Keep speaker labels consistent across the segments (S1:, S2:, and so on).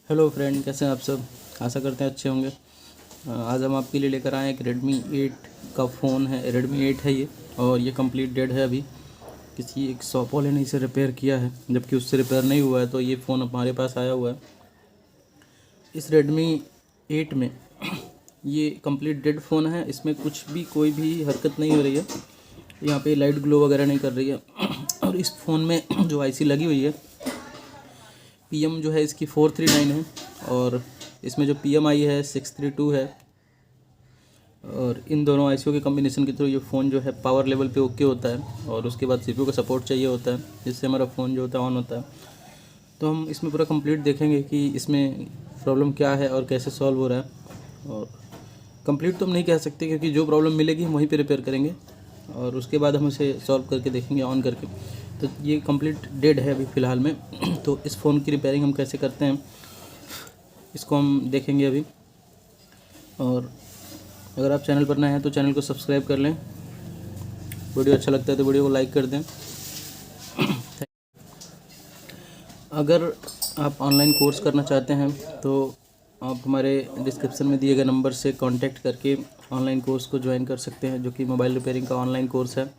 S1: Hello friend, कैसे हैं आप सब। आशा करते हैं अच्छे होंगे। आज हम आपके लिए लेकर आए एक Redmi 8 का फ़ोन है। Redmi 8 है ये, और ये कंप्लीट डेड है। अभी किसी एक शॉप वाले ने इसे रिपेयर किया है, जबकि उससे रिपेयर नहीं हुआ है, तो ये फ़ोन हमारे पास आया हुआ है। इस Redmi 8 में ये कंप्लीट डेड फ़ोन है। इसमें कुछ भी कोई भी हरकत नहीं हो रही है। यहाँ पे लाइट ग्लो वगैरह नहीं कर रही है। और इस फ़ोन में जो आईसी लगी हुई है, PM जो है इसकी 439 है, और इसमें जो PMI है 632 है। और इन दोनों आईसीओ के कम्बिनेशन के थ्रू ये फ़ोन जो है पावर लेवल पे ओके होता है, और उसके बाद CPU का सपोर्ट चाहिए होता है, जिससे हमारा फ़ोन जो होता है ऑन होता है। तो हम इसमें पूरा कंप्लीट देखेंगे कि इसमें प्रॉब्लम क्या है और कैसे सॉल्व हो रहा है। और कंप्लीट तो हम नहीं कह सकते, क्योंकि जो प्रॉब्लम मिलेगी हम वहीं पे रिपेयर करेंगे, और उसके बाद हम उसे सॉल्व करके देखेंगे ऑन करके। तो ये कंप्लीट डेड है अभी फ़िलहाल में। तो इस फ़ोन की रिपेयरिंग हम कैसे करते हैं इसको हम देखेंगे अभी। और अगर आप चैनल पर नए हैं तो चैनल को सब्सक्राइब कर लें। वीडियो अच्छा लगता है तो वीडियो को लाइक कर दें। अगर आप ऑनलाइन कोर्स करना चाहते हैं तो आप हमारे डिस्क्रिप्शन में दिए गए नंबर से कांटेक्ट करके ऑनलाइन कोर्स को ज्वाइन कर सकते हैं, जो कि मोबाइल रिपेयरिंग का ऑनलाइन कोर्स है,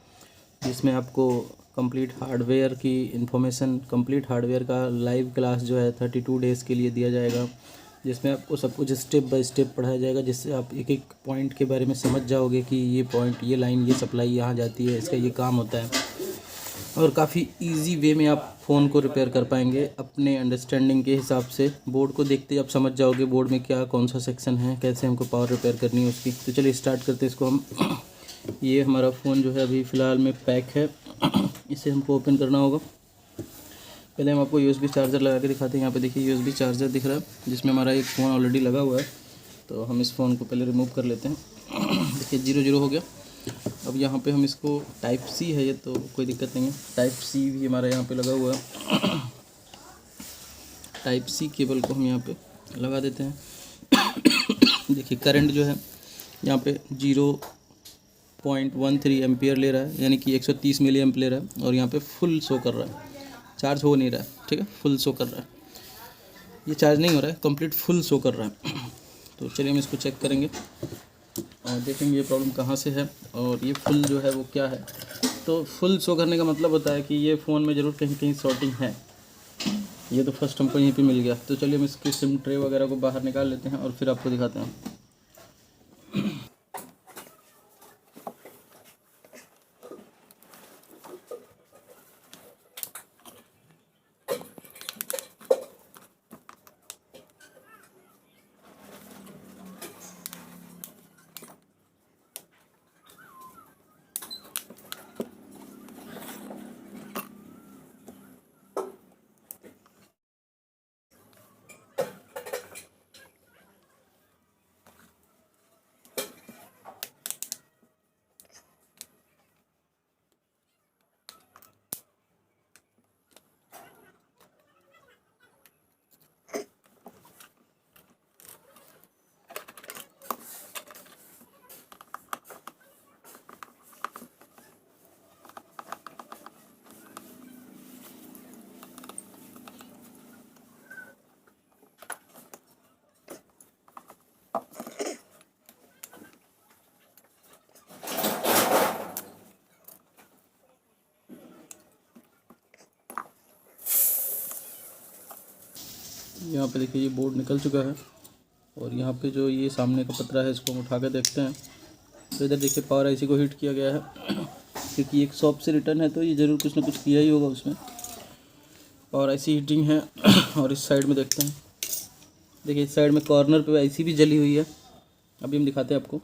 S1: जिसमें आपको कंप्लीट हार्डवेयर की इन्फॉर्मेशन, कंप्लीट हार्डवेयर का लाइव क्लास जो है 32 डेज़ के लिए दिया जाएगा, जिसमें आपको सब कुछ स्टेप बाय स्टेप पढ़ाया जाएगा, जिससे आप एक एक पॉइंट के बारे में समझ जाओगे कि ये पॉइंट, ये लाइन, ये सप्लाई यहाँ जाती है, इसका ये काम होता है। और काफ़ी इजी वे में आप फ़ोन को रिपेयर कर पाएंगे अपने अंडरस्टैंडिंग के हिसाब से। बोर्ड को देखते ही आप समझ जाओगे बोर्ड में क्या, कौन सा सेक्शन है, कैसे हमको पावर रिपेयर करनी है उसकी। तो चलिए स्टार्ट करते हैं इसको हम। ये हमारा फ़ोन जो है अभी फ़िलहाल में पैक है। इसे हमको ओपन करना होगा। पहले हम आपको USB चार्जर लगा के दिखाते हैं। यहाँ पे देखिए USB चार्जर दिख रहा है, जिसमें हमारा एक फ़ोन ऑलरेडी लगा हुआ है। तो हम इस फ़ोन को पहले रिमूव कर लेते हैं। देखिए 0 हो गया। अब यहाँ पे हम इसको Type-C है ये, तो कोई दिक्कत नहीं है। Type-C भी हमारा यहाँ पे लगा हुआ है। Type-C केबल को हम यहाँ पे लगा देते हैं। देखिए करंट जो है यहाँ पे 0.13 एम्पियर ले रहा है, यानी कि 130 मिली एम्प ले रहा है, और यहाँ पे फुल शो कर रहा है। चार्ज हो नहीं रहा है, ठीक है, फुल शो कर रहा है। ये चार्ज नहीं हो रहा है, कंप्लीट फुल शो कर रहा है। तो चलिए हम इसको चेक करेंगे और देखेंगे ये प्रॉब्लम कहाँ से है, और ये फुल जो है वो क्या है। तो फुल शो करने का मतलब होता है कि ये फ़ोन में ज़रूर कहीं कहीं शॉर्टिंग है। ये तो फर्स्ट हमको यहीं पे मिल गया। तो चलिए हम इसकी सिम ट्रे वगैरह को बाहर निकाल लेते हैं और फिर आपको दिखाते हैं। यहाँ पे देखिए ये बोर्ड निकल चुका है, और यहाँ पे जो ये सामने का पतरा है इसको हम उठा कर देखते हैं। तो इधर देखिए पावर आईसी को हीट किया गया है, क्योंकि एक शॉप से रिटर्न है तो ये ज़रूर कुछ ना कुछ किया ही होगा उसमें। पावर आईसी हीटिंग है। और इस साइड में देखते हैं, देखिए इस साइड में कॉर्नर पे आईसी भी जली हुई है। अभी हम दिखाते हैं आपको।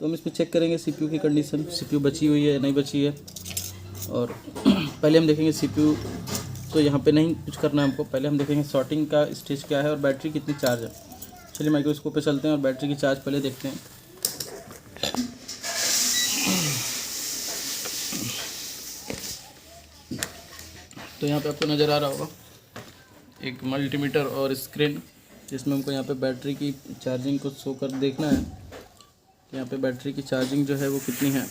S1: तो हम इसमें चेक करेंगे CPU की कंडीशन, CPU बची हुई है या नहीं बची है। और पहले हम देखेंगे CPU, तो यहाँ पे नहीं कुछ करना है हमको। पहले हम देखेंगे शॉर्टिंग का स्टेज क्या है और बैटरी कितनी चार्ज है। चलिए माइक्रोस्कोप पे चलते हैं और बैटरी की चार्ज पहले देखते हैं। तो यहाँ पे आपको नज़र आ रहा होगा एक मल्टीमीटर और स्क्रीन, जिसमें हमको यहाँ पे बैटरी की चार्जिंग को शो कर देखना है कि यहाँ पे बैटरी की चार्जिंग जो है वो कितनी है।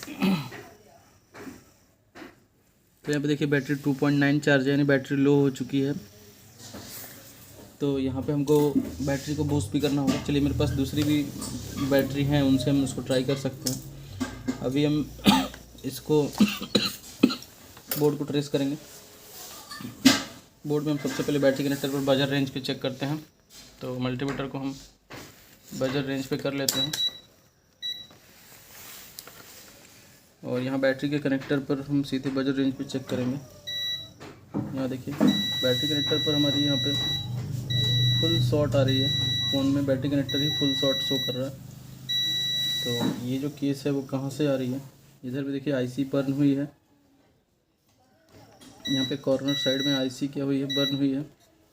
S1: तो यहाँ पे देखिए बैटरी 2.9 चार्ज है, यानी बैटरी लो हो चुकी है। तो यहाँ पे हमको बैटरी को बूस्ट भी करना होगा। चलिए मेरे पास दूसरी भी बैटरी हैं, उनसे हम इसको ट्राई कर सकते हैं। अभी हम इसको बोर्ड को ट्रेस करेंगे। बोर्ड में हम सबसे पहले बैटरी कनेक्टर पर बजर रेंज पे चेक करते हैं। तो मल्टीमीटर को हम बजर रेंज पे कर लेते हैं और यहाँ बैटरी के कनेक्टर पर हम सीधे बजर रेंज पे चेक करेंगे। यहाँ देखिए बैटरी कनेक्टर पर हमारी यहाँ पे फुल शॉट आ रही है। फ़ोन में बैटरी कनेक्टर ही फुल शॉट शो कर रहा है। तो ये जो केस है वो कहाँ से आ रही है? इधर भी देखिए आईसी बर्न हुई है। यहाँ पे कॉर्नर साइड में आईसी क्या हुई है, बर्न हुई है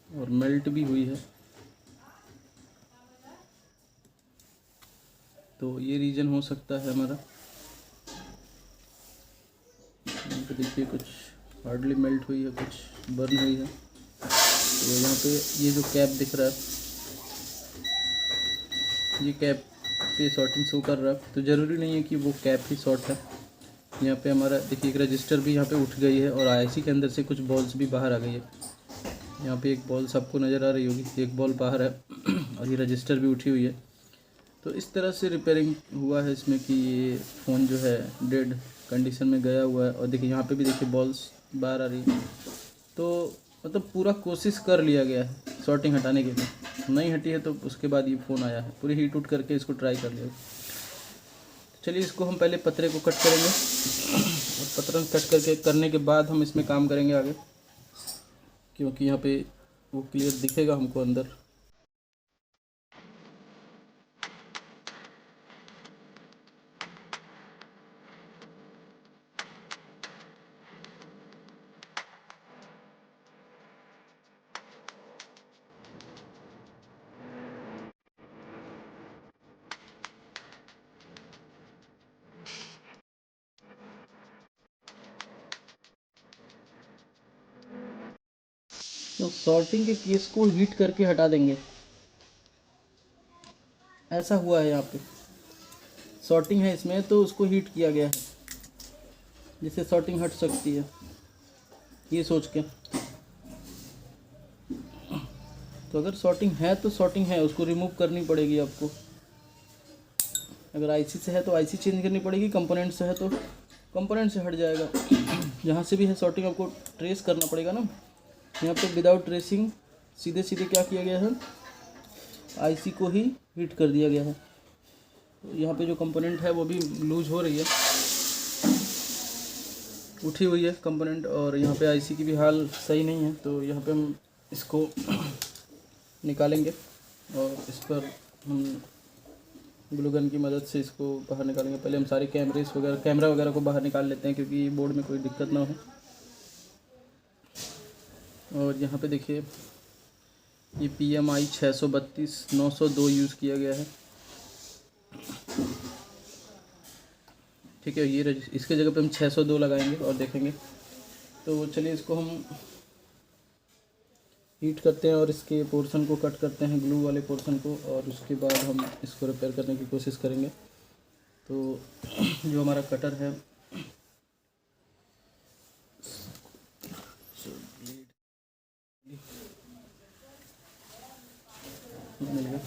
S1: और मेल्ट भी हुई है। तो ये रीजन हो सकता है हमारा। यहाँ पे देखिए कुछ हार्डली मेल्ट हुई है, कुछ बर्न हुई है। तो यहाँ पे ये जो कैप दिख रहा है, ये कैप पे शॉर्टिंग शो कर रहा है। तो ज़रूरी नहीं है कि वो कैप ही शॉर्ट है। यहाँ पे हमारा देखिए एक रजिस्टर भी यहाँ पे उठ गई है और आईसी के अंदर से कुछ बॉल्स भी बाहर आ गई है। यहाँ पे एक बॉल सबको नज़र आ रही होगी, एक बॉल बाहर है और ये रजिस्टर भी उठी हुई है। तो इस तरह से रिपेयरिंग हुआ है इसमें कि ये फ़ोन जो है डेड कंडीशन में गया हुआ है। और देखिए यहाँ पे भी देखिए बॉल्स बाहर आ रही है। तो मतलब पूरा कोशिश कर लिया गया है शॉर्टिंग हटाने के लिए, नहीं हटी है तो उसके बाद ये फ़ोन आया है। पूरी हीट उट करके इसको ट्राई कर लिया। चलिए इसको हम पहले पतरे को कट करेंगे और पतरा कट करने के बाद हम इसमें काम करेंगे आगे, क्योंकि यहाँ पे वो क्लियर दिखेगा हमको अंदर। तो सॉर्टिंग के केस को हीट करके हटा देंगे, ऐसा हुआ है। यहाँ पे सॉर्टिंग है इसमें तो उसको हीट किया गया है जिससे सॉर्टिंग हट सकती है, ये सोच के। तो अगर सॉर्टिंग है तो सॉर्टिंग है, उसको रिमूव करनी पड़ेगी आपको। अगर आईसी से है तो आईसी चेंज करनी पड़ेगी, कंपोनेंट से है तो कंपोनेंट से हट जाएगा। जहाँ से भी है सॉर्टिंग आपको ट्रेस करना पड़ेगा ना। यहाँ पे विदाउट ट्रेसिंग सीधे सीधे क्या किया गया है, आईसी को ही हीट कर दिया गया है। तो यहाँ पे जो कंपोनेंट है वो भी लूज हो रही है, उठी हुई है कंपोनेंट। और यहाँ पे आईसी की भी हाल सही नहीं है। तो यहाँ पे हम इसको निकालेंगे और इस पर हम ग्लू गन की मदद से इसको बाहर निकालेंगे। पहले हम सारे कैमरा वगैरह को बाहर निकाल लेते हैं क्योंकि बोर्ड में कोई दिक्कत ना हो। और यहाँ पे देखिए ये PMI 632/902 यूज़ किया गया है। ठीक है, ये इसके जगह पे हम 602 लगाएंगे और देखेंगे। तो चलिए इसको हम हीट करते हैं और इसके पोर्शन को कट करते हैं, ग्लू वाले पोर्शन को, और उसके बाद हम इसको रिपेयर करने की कोशिश करेंगे। तो जो हमारा कटर है मिल गया।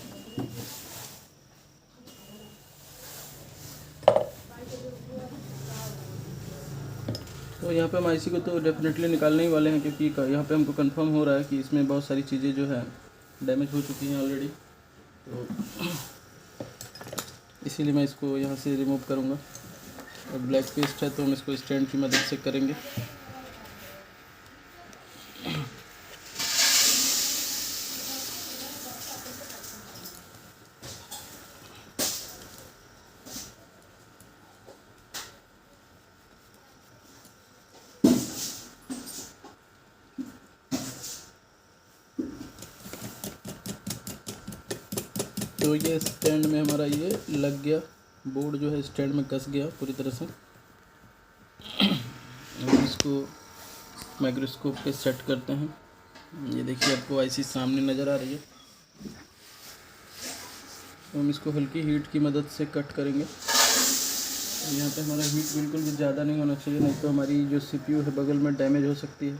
S1: तो यहाँ पे हम आईसी को तो डेफिनेटली निकालने ही वाले हैं, क्योंकि यहाँ पे हमको कंफर्म हो रहा है कि इसमें बहुत सारी चीज़ें जो है डैमेज हो चुकी हैं ऑलरेडी। तो इसीलिए मैं इसको यहाँ से रिमूव करूँगा। और ब्लैक पेस्ट है तो हम इसको स्टैंड की मदद से करेंगे। तो ये स्टैंड में हमारा ये लग गया, बोर्ड जो है स्टैंड में कस गया पूरी तरह से। अब इसको माइक्रोस्कोप पे सेट करते हैं। ये देखिए आपको आईसी सामने नज़र आ रही है। तो हम इसको हल्की हीट की मदद से कट करेंगे। यहाँ पे हमारा हीट बिल्कुल भी ज़्यादा नहीं होना चाहिए, नहीं तो हमारी जो CPU है बगल में डैमेज हो सकती है।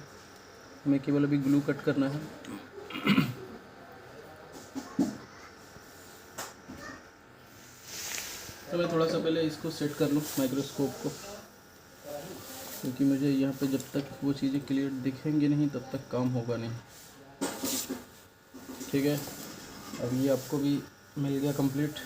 S1: हमें केवल अभी ग्लू कट करना है। तो मैं थोड़ा सा पहले इसको सेट कर लूँ माइक्रोस्कोप को, क्योंकि मुझे यहाँ पे जब तक वो चीज़ें क्लियर दिखेंगी नहीं तब तक काम होगा नहीं। ठीक है, अब ये आपको भी मिल गया कंप्लीट।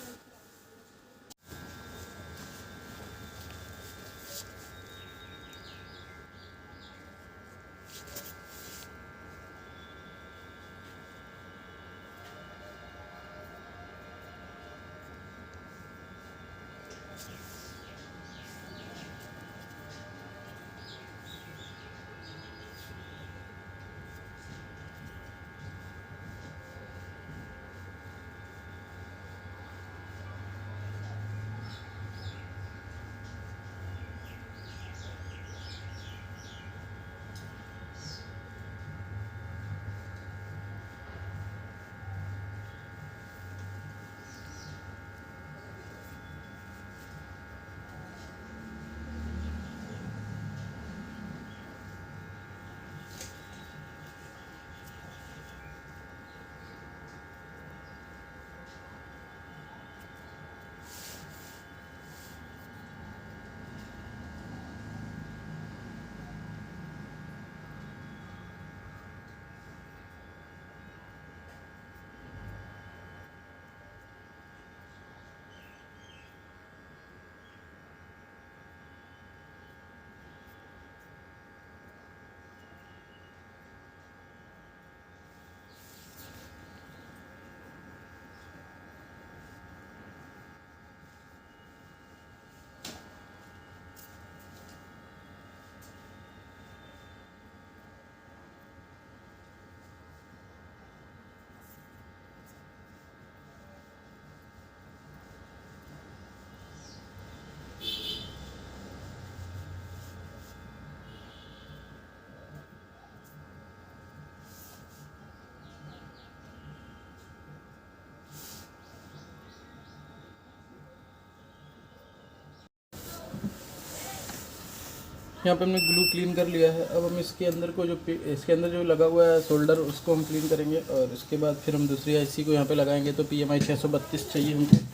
S1: यहाँ पे हमने ग्लू क्लीन कर लिया है। अब हम इसके अंदर को जो इसके अंदर जो लगा हुआ है शोल्डर, उसको हम क्लीन करेंगे और उसके बाद फिर हम दूसरी आईसी को यहाँ पे लगाएंगे। तो PMI 632 चाहिए हमको।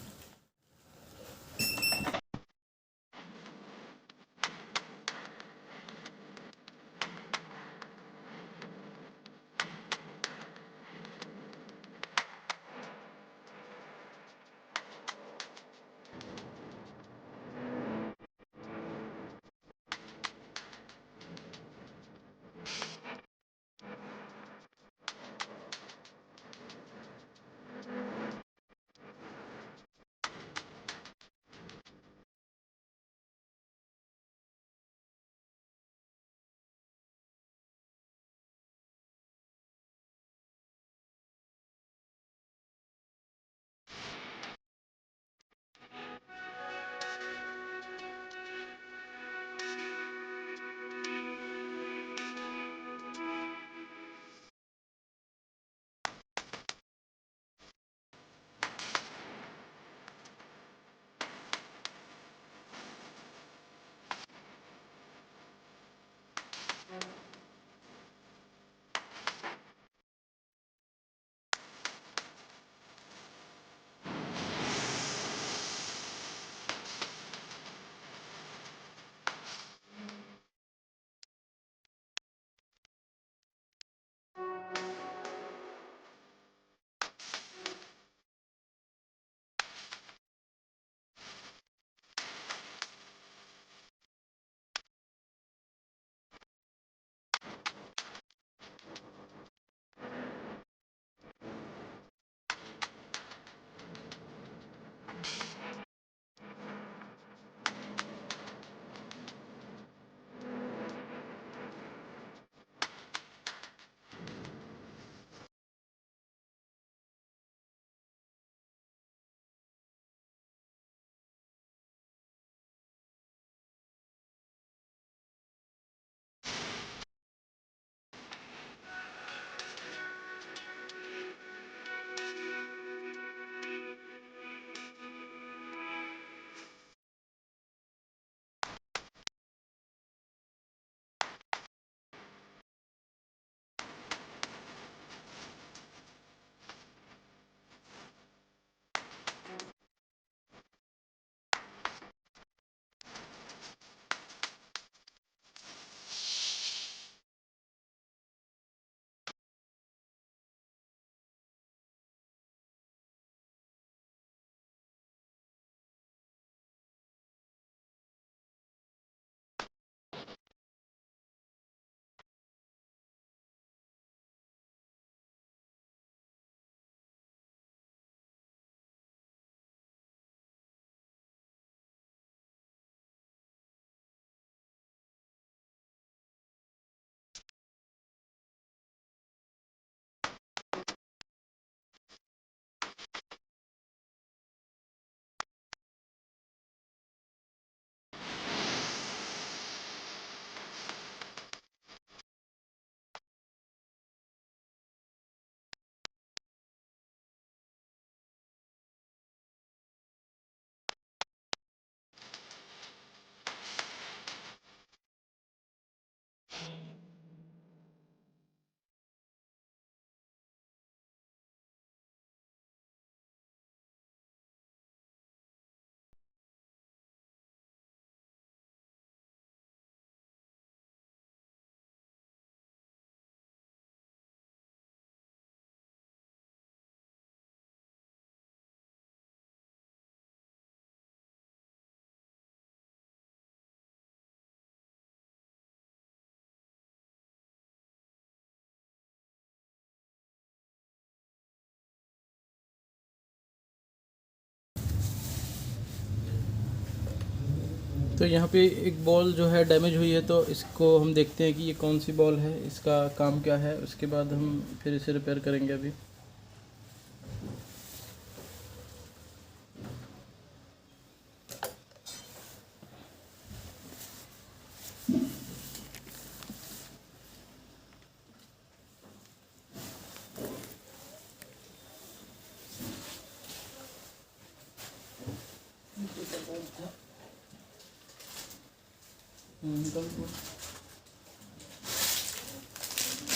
S1: तो यहाँ पे एक बॉल जो है डैमेज हुई है, तो इसको हम देखते हैं कि ये कौन सी बॉल है, इसका काम क्या है, उसके बाद हम फिर इसे रिपेयर करेंगे अभी।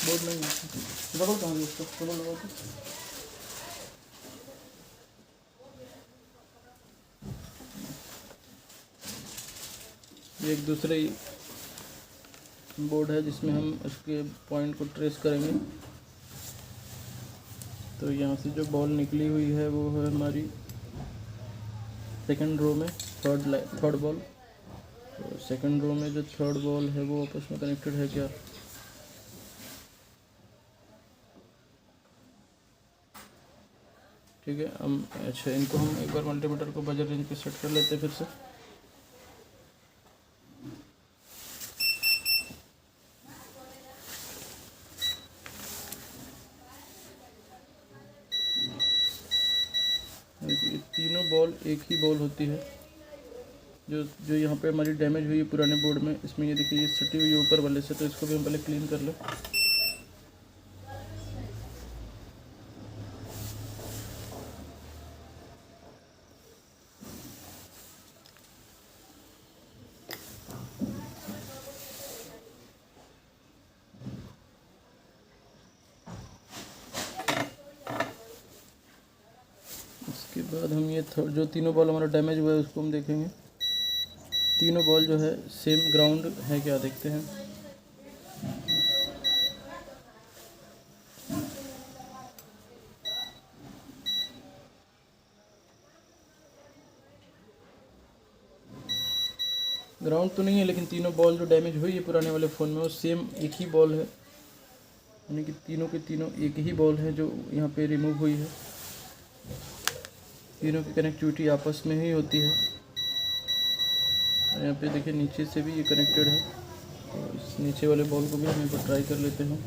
S1: बोर्ड नहीं है, रबड़ कहाँ है उसका, रबड़ लगा के। ये एक दूसरे बोर्ड है जिसमें हम उसके पॉइंट को ट्रेस करेंगे। तो यहाँ से जो बॉल निकली हुई है वो है हमारी सेकंड रो में थर्ड बॉल। तो सेकंड रो में जो थर्ड बॉल है वो आपस में कनेक्टेड है क्या? ठीक है, हम अच्छा इनको हम एक बार मल्टीमीटर को बजर रेंज पे सेट कर लेते हैं फिर से। देखिए तीनों बॉल एक ही बॉल होती है। जो जो यहाँ पे हमारी डैमेज हुई है पुराने बोर्ड में, इसमें ये देखिए ये सटी हुई है ऊपर वाले से, तो इसको भी हम पहले क्लीन कर लें। इसके बाद हम ये जो तीनों बॉल हमारा डैमेज हुआ है उसको हम देखेंगे। तीनों बॉल जो है सेम ग्राउंड है क्या, देखते हैं। ग्राउंड तो नहीं है, लेकिन तीनों बॉल जो डैमेज हुई है पुराने वाले फ़ोन में वो सेम एक ही बॉल है, यानी कि तीनों के तीनों एक ही बॉल है जो यहाँ पे रिमूव हुई है। तीनों की कनेक्टिविटी आपस में ही होती है। यहाँ पे देखिए नीचे से भी ये कनेक्टेड है, तो इस नीचे वाले बॉल को भी हम एक बार ट्राई कर लेते हैं।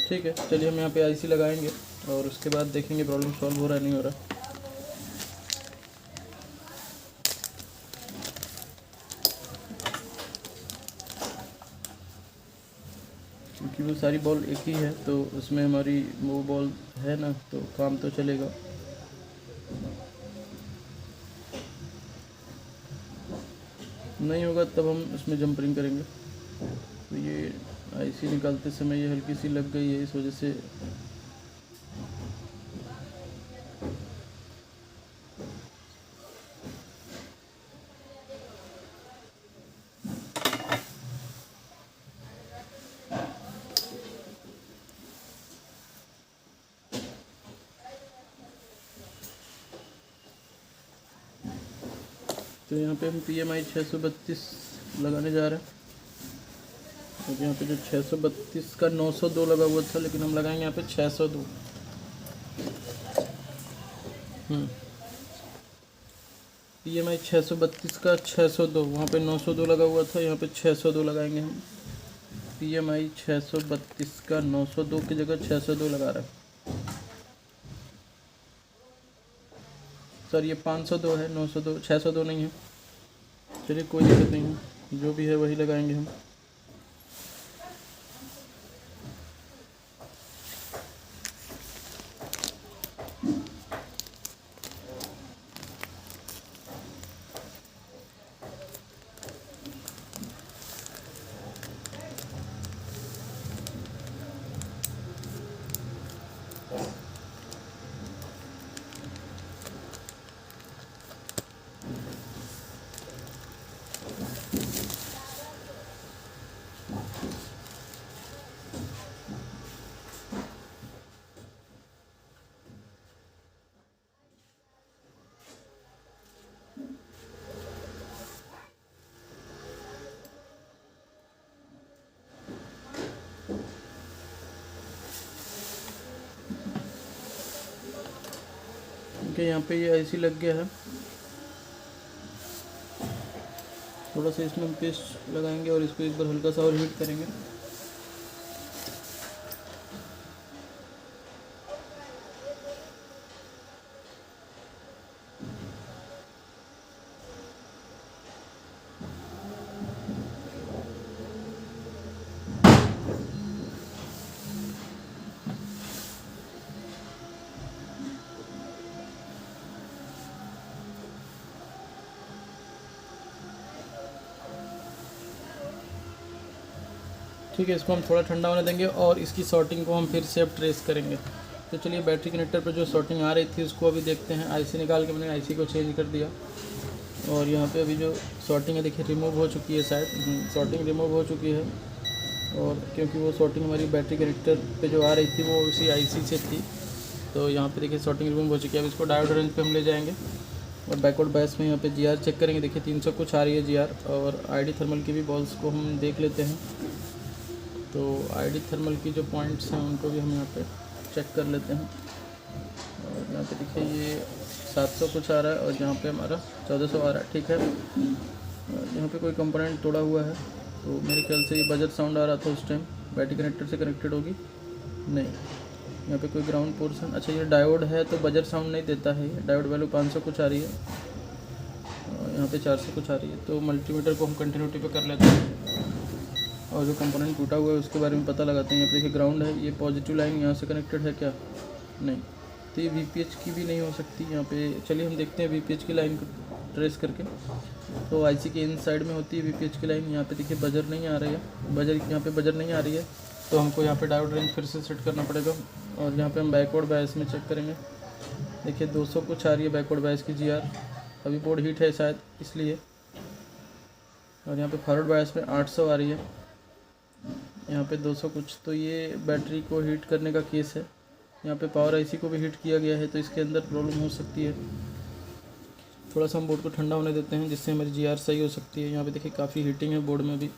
S1: ठीक है, चलिए हम यहाँ पे आईसी लगाएंगे और उसके बाद देखेंगे प्रॉब्लम सॉल्व हो रहा है नहीं हो रहा। क्योंकि वो सारी बॉल एक ही है तो उसमें हमारी वो बॉल है ना, तो काम तो चलेगा। नहीं होगा तब हम उसमें जंपरिंग करेंगे। तो ये आईसी निकालते समय ये हल्की सी लग गई है, इस वजह से तो यहाँ पे हम PMI 632 लगाने जा रहे हैं। तो यहाँ पे जो 632 का 902 लगा हुआ था, लेकिन हम लगाएंगे यहाँ पे 602। PMI 632 का 602, वहाँ पे 902 लगा हुआ था, यहाँ पे 602 लगाएंगे हम। PMI 632 का 902 की जगह 602 लगा रहा है। सर ये 502 है, 902 602 नहीं है। चलिए कोई दिक्कत नहीं है, जो भी है वही लगाएंगे हम। ठीक है, यहाँ पे ये आईसी लग गया है। थोड़ा सा इसमें हम पेस्ट लगाएंगे और इसको एक बार हल्का सा और हीट करेंगे। ठीक है, इसको हम थोड़ा ठंडा होने देंगे और इसकी शॉर्टिंग को हम फिर से अब ट्रेस करेंगे। तो चलिए, बैटरी कनेक्टर पर जो शॉर्टिंग आ रही थी उसको अभी देखते हैं। आईसी निकाल के मैंने आईसी को चेंज कर दिया और यहाँ पे अभी जो शॉर्टिंग है देखिए रिमूव हो चुकी है, शायद शॉर्टिंग रिमूव हो चुकी है। और क्योंकि वो शॉर्टिंग हमारी बैटरी कनेक्टर पे जो आ रही थी वो उसी आईसी से थी, तो यहाँ पे देखिए शॉर्टिंग रिमूव हो चुकी है। अब इसको डायोड रेंज पे हम ले जाएंगे और बैकवर्ड बायस में यहाँ पे जीआर चेक करेंगे। देखिए 300 कुछ आ रही है जीआर। और आईडी थर्मल की भी बॉल्स को हम देख लेते हैं। तो आईडी थर्मल की जो पॉइंट्स हैं उनको भी हम यहाँ पे चेक कर लेते हैं। और यहाँ पे देखिए ये 700 कुछ आ रहा है और यहाँ पे हमारा 1400 आ रहा है। ठीक है, और यहाँ पे कोई कंपोनेंट तोड़ा हुआ है, तो मेरे ख्याल से ये बजर साउंड आ रहा था उस टाइम। बैटरी कनेक्टर से कनेक्टेड होगी, नहीं। यहाँ पे कोई ग्राउंड पोर्शन, अच्छा ये डायोड है तो बजर साउंड नहीं देता है। ये डायोड वैल्यू 500 कुछ आ रही है और यहाँ पे 400 कुछ आ रही है। तो मल्टीमीटर को हम कंटिन्यूटी पे कर लेते हैं और जो कंपोनेंट टूटा हुआ है उसके बारे में पता लगाते हैं। यहाँ पे देखिए ग्राउंड है, ये पॉजिटिव लाइन यहाँ से कनेक्टेड है क्या? नहीं, तो ये वीपीएच की भी नहीं हो सकती यहाँ पे। चलिए हम देखते हैं वीपीएच की लाइन को ट्रेस करके। तो आईसी के इन साइड में होती है वीपीएच की लाइन। यहाँ पे देखिए बजर नहीं आ रही है, यहाँ पे बजर नहीं आ रही है, तो हमको यहाँ पे डायोड रेंज फिर से सेट करना पड़ेगा। और यहाँ पे हम बैकवर्ड बायस में चेक करेंगे। देखिए 200 कुछ आ रही है बैकवर्ड बायस की जीआर। अभी बोर्ड हीट है शायद इसलिए। और यहाँ पे फॉरवर्ड बायस में 800 आ रही है, यहाँ पे 200 कुछ। तो ये बैटरी को हीट करने का केस है। यहाँ पे पावर आईसी को भी हीट किया गया है, तो इसके अंदर प्रॉब्लम हो सकती है। थोड़ा सा हम बोर्ड को ठंडा होने देते हैं जिससे हमारी जीआर सही हो सकती है। यहाँ पे देखिए काफ़ी हीटिंग है बोर्ड में भी।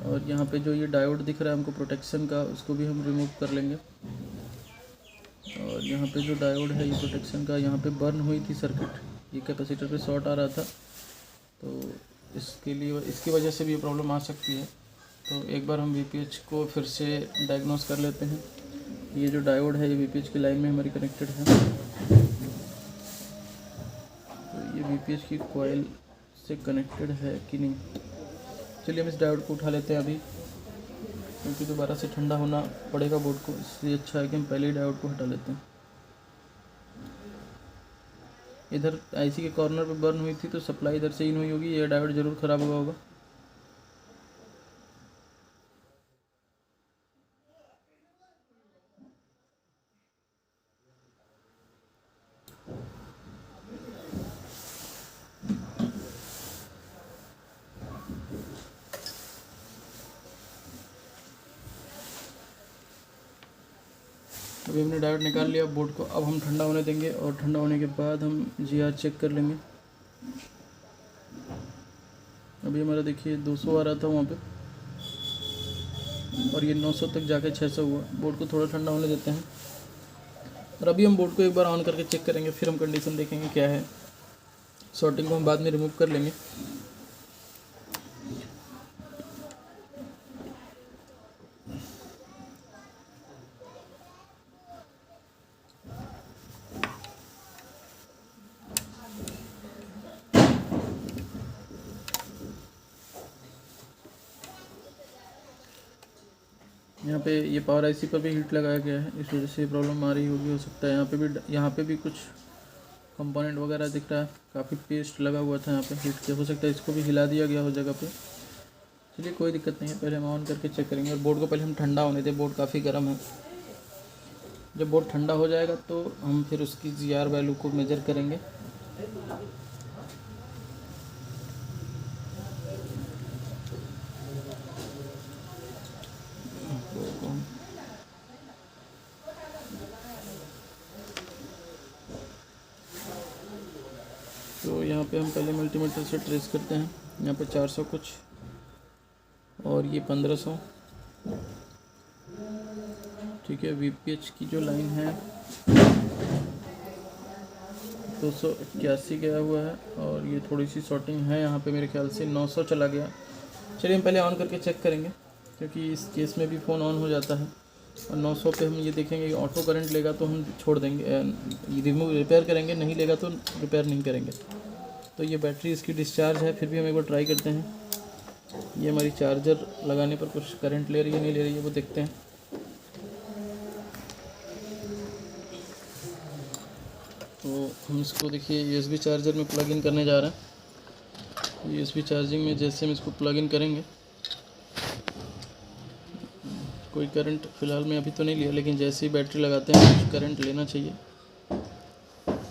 S1: और यहाँ पे जो ये डायोड दिख रहा है हमको प्रोटेक्शन का, उसको भी हम रिमूव कर लेंगे। और यहाँ पे जो डायोड है ये प्रोटेक्शन का, यहाँ पे बर्न हुई थी सर्किट, ये कैपेसिटर पे शॉर्ट आ रहा था, तो इसके लिए इसकी वजह से भी ये प्रॉब्लम आ सकती है। तो एक बार हम वीपीएच को फिर से डायग्नोस कर लेते हैं। ये जो डायोड है ये वीपीएच की लाइन में हमारी कनेक्टेड है, तो ये वीपीएच की कॉइल से कनेक्टेड है कि नहीं। चलिए हम इस डायोड को उठा लेते हैं अभी, क्योंकि दोबारा से ठंडा होना पड़ेगा बोर्ड को, इसलिए अच्छा है कि हम पहले ही डायोड को हटा लेते हैं। इधर आईसी के कॉर्नर पे बर्न हुई थी तो सप्लाई इधर से इन हुई होगी, ये डायोड ज़रूर ख़राब हुआ होगा। अभी हमने डायोड निकाल लिया बोर्ड को। अब हम ठंडा होने देंगे और ठंडा होने के बाद हम जीआर चेक कर लेंगे। अभी हमारा देखिए 200 आ रहा था वहाँ पे और ये 900 तक जाके 600 हुआ। बोर्ड को थोड़ा ठंडा होने देते हैं और अभी हम बोर्ड को एक बार ऑन करके चेक करेंगे, फिर हम कंडीशन देखेंगे क्या है। शॉर्टिंग को हम बाद में रिमूव कर लेंगे। यहाँ पे ये पावर आईसी पर भी हीट लगाया गया है, इस वजह से प्रॉब्लम आ रही होगी, हो सकता है। यहाँ पे भी कुछ कंपोनेंट वगैरह दिख रहा है, काफ़ी पेस्ट लगा हुआ था यहाँ पे हीट के, हो सकता है इसको भी हिला दिया गया हो जगह पे। चलिए कोई दिक्कत नहीं है, पहले हम ऑन करके चेक करेंगे। और बोर्ड को पहले हम ठंडा होने दें, बोर्ड काफ़ी गर्म है। जब बोर्ड ठंडा हो जाएगा तो हम फिर उसकी जीआर वैल्यू को मेजर करेंगे। तो यहाँ पे हम पहले मल्टीमीटर से ट्रेस करते हैं। यहाँ पे 400 कुछ और ये 1500। ठीक है, वीपीएच की जो लाइन है 281 गया हुआ है और ये थोड़ी सी शॉर्टिंग है यहाँ पे, मेरे ख्याल से 900 चला गया। चलिए हम पहले ऑन करके चेक करेंगे, क्योंकि इस केस में भी फ़ोन ऑन हो जाता है। और 900 पे हम ये देखेंगे कि ऑटो करंट लेगा तो हम छोड़ देंगे, रिपेयर करेंगे, नहीं लेगा तो रिपेयर नहीं करेंगे। तो ये बैटरी इसकी डिस्चार्ज है, फिर भी हम एक बार ट्राई करते हैं। ये हमारी चार्जर लगाने पर कुछ करंट ले रही है नहीं ले रही है वो देखते हैं। तो हम इसको देखिए USB चार्जर में प्लग इन करने जा रहे हैं। USB चार्जिंग में जैसे हम इसको प्लग इन करेंगे, कोई करंट फ़िलहाल में अभी तो नहीं लिया, लेकिन जैसे ही बैटरी लगाते हैं कुछ करंट लेना चाहिए।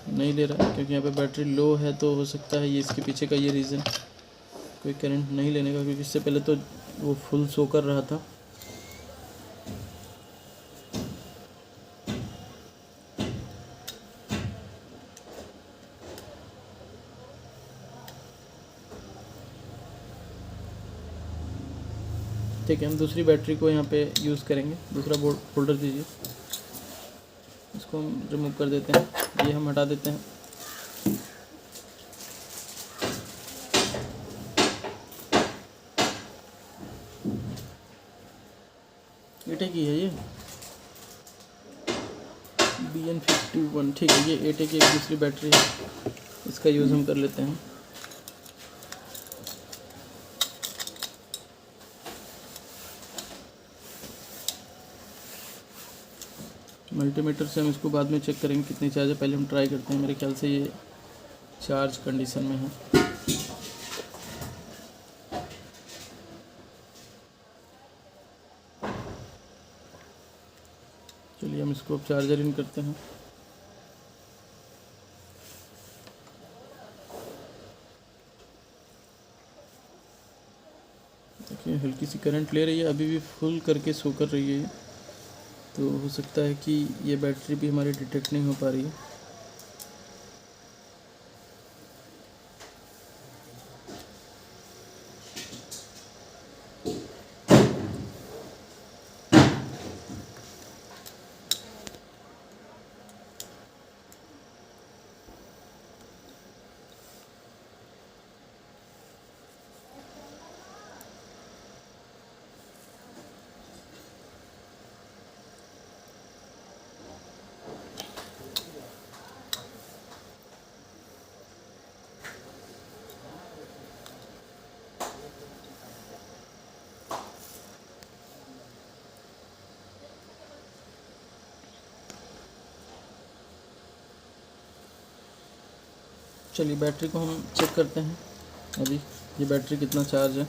S1: नहीं ले रहा है क्योंकि यहाँ पे बैटरी लो है, तो हो सकता है ये इसके पीछे का ये रीज़न, कोई करंट नहीं लेने का, क्योंकि इससे पहले तो वो फुल शो कर रहा था। ठीक है, हम दूसरी बैटरी को यहाँ पे यूज़ करेंगे। दूसरा बोर्ड फोल्डर दीजिए, इसको हम रिमूव कर देते हैं, ये हम हटा देते हैं। एटे की है ये BN51, ठीक है, ये एटे की एक दूसरी बैटरी है, इसका यूज़ हम कर लेते हैं। मल्टीमीटर से हम इसको बाद में चेक करेंगे कितनी चार्ज है, पहले हम ट्राई करते हैं। मेरे ख्याल से ये चार्ज कंडीशन में है। चलिए हम इसको अब चार्जर इन करते हैं। देखिए हल्की सी करंट ले रही है, अभी भी फुल करके शो कर रही है ये, तो हो सकता है कि ये बैटरी भी हमारी डिटेक्ट नहीं हो पा रही है। चलिए बैटरी को हम चेक करते हैं, अभी ये बैटरी कितना चार्ज है।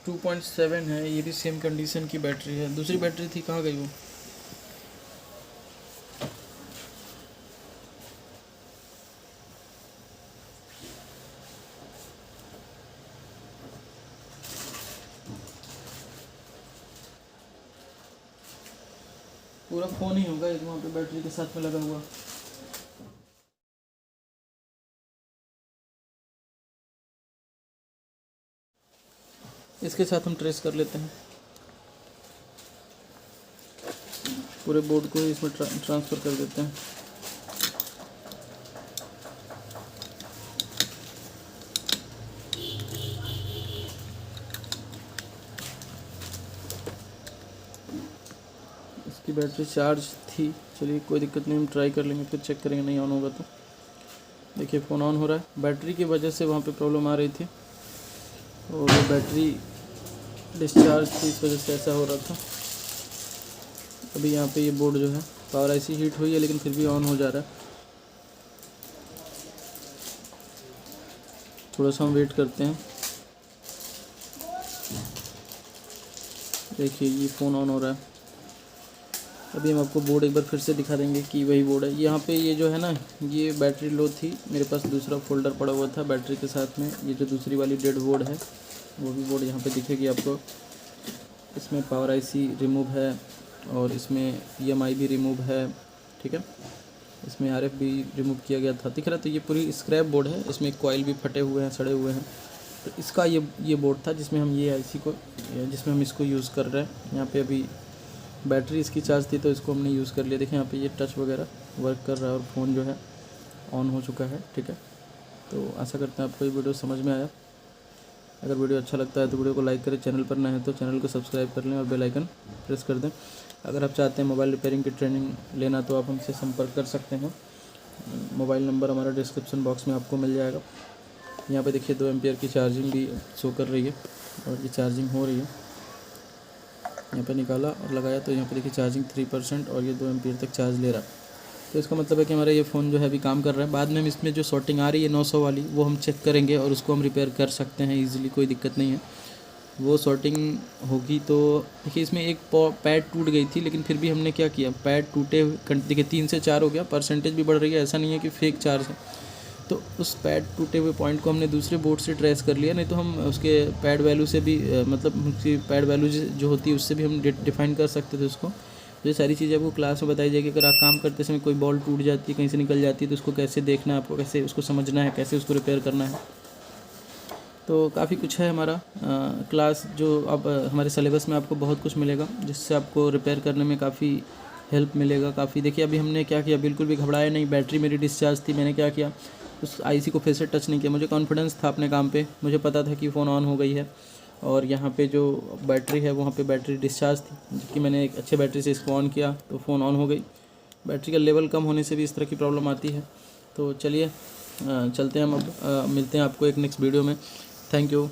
S1: टू 2.7 है, ये भी सेम कंडीशन की बैटरी है। दूसरी बैटरी थी, कहाँ गई वो? पूरा फ़ोन ही होगा एक वहाँ पे बैटरी के साथ में लगा हुआ। इसके साथ हम ट्रेस कर लेते हैं, पूरे बोर्ड को ही इसमें ट्रांसफ़र कर देते हैं। इसकी बैटरी चार्ज थी, चलिए कोई दिक्कत नहीं, हम ट्राई कर लेंगे, फिर चेक करेंगे, नहीं ऑन होगा तो। देखिए फ़ोन ऑन हो रहा है। बैटरी की वजह से वहाँ पे प्रॉब्लम आ रही थी और वो बैटरी डिस्चार्ज थी, इस वजह से ऐसा हो रहा था। अभी यहाँ पे ये बोर्ड जो है, पावर IC हीट हुई है लेकिन फिर भी ऑन हो जा रहा है। थोड़ा सा हम वेट करते हैं। देखिए ये फ़ोन ऑन हो रहा है। अभी हम आपको बोर्ड एक बार फिर से दिखा देंगे कि वही बोर्ड है। यहाँ पे ये जो है ना, ये बैटरी लो थी, मेरे पास दूसरा फोल्डर पड़ा हुआ था बैटरी के साथ में। ये जो दूसरी वाली डेड बोर्ड है, वो भी बोर्ड यहाँ पे दिखेगी आपको। इसमें पावर IC रिमूव है और इसमें EMI भी रिमूव है, ठीक है। इसमें RF भी रिमूव किया गया था, दिख रहा है। तो ये पूरी स्क्रैप बोर्ड है, इसमें कॉइल भी फटे हुए हैं, सड़े हुए हैं। तो इसका ये बोर्ड था जिसमें हम ये आईसी को जिसमें हम इसको यूज़ कर रहे हैं। यहाँ पे अभी बैटरी इसकी चार्ज थी तो इसको हमने यूज़ कर लिया। देखिए यहाँ पे ये टच वगैरह वर्क कर रहा है और फ़ोन जो है ऑन हो चुका है। ठीक है, तो आशा करते हैं आपको ये वीडियो समझ में आया। अगर वीडियो अच्छा लगता है तो वीडियो को लाइक करें, चैनल पर नए हैं तो चैनल को सब्सक्राइब कर लें और बेल आइकन प्रेस कर दें। अगर आप चाहते हैं मोबाइल रिपेयरिंग की ट्रेनिंग लेना तो आप हमसे संपर्क कर सकते हैं। मोबाइल नंबर हमारा डिस्क्रिप्शन बॉक्स में आपको मिल जाएगा। यहाँ पे देखिए 2 एम्पियर की चार्जिंग भी शो कर रही है और ये चार्जिंग हो रही है। यहाँ पे निकाला और लगाया तो यहाँ पे देखिए चार्जिंग 3% और ये 2 एम्पियर तक चार्ज ले रहा है। तो इसका मतलब है कि हमारा ये फ़ोन जो है अभी काम कर रहा है। बाद में हम इसमें जो शॉर्टिंग आ रही है 900 वाली वो हम चेक करेंगे और उसको हम रिपेयर कर सकते हैं ईज़िली, कोई दिक्कत नहीं है। वो शॉर्टिंग होगी तो देखिए इसमें एक पैड टूट गई थी, लेकिन फिर भी हमने क्या किया, पैड टूटे देखिए 3 से 4 हो गया, परसेंटेज भी बढ़ रही है। ऐसा नहीं है कि फेक चार्ज है। तो उस पैड टूटे हुए पॉइंट को हमने दूसरे बोर्ड से ट्रेस कर लिया, नहीं तो हम उसके पैड वैल्यू से भी मतलब उसकी पैड वैल्यू जो होती है उससे भी हम डिफाइन कर सकते थे उसको। तो ये सारी चीज़ें आपको क्लास में बताई जाएगी। अगर आप काम करते समय कोई बॉल टूट जाती है, कहीं से निकल जाती है, तो उसको कैसे देखना है आपको, कैसे उसको समझना है, कैसे उसको रिपेयर करना है। तो काफ़ी कुछ है हमारा क्लास जो अब हमारे सिलेबस में आपको बहुत कुछ मिलेगा जिससे आपको रिपेयर करने में काफ़ी हेल्प मिलेगा। काफ़ी देखिए अभी हमने क्या किया, बिल्कुल भी घबराया नहीं। बैटरी मेरी डिस्चार्ज थी, मैंने क्या किया, उस आईसी को फिर से टच नहीं किया। मुझे कॉन्फिडेंस था अपने काम पे, मुझे पता था कि फ़ोन ऑन हो गई है और यहाँ पे जो बैटरी है वहाँ पे बैटरी डिस्चार्ज थी, जबकि मैंने एक अच्छे बैटरी से इसको ऑन किया तो फ़ोन ऑन हो गई। बैटरी का लेवल कम होने से भी इस तरह की प्रॉब्लम आती है। तो चलिए चलते हैं हम अब मिलते हैं आपको एक नेक्स्ट वीडियो में। Thank you.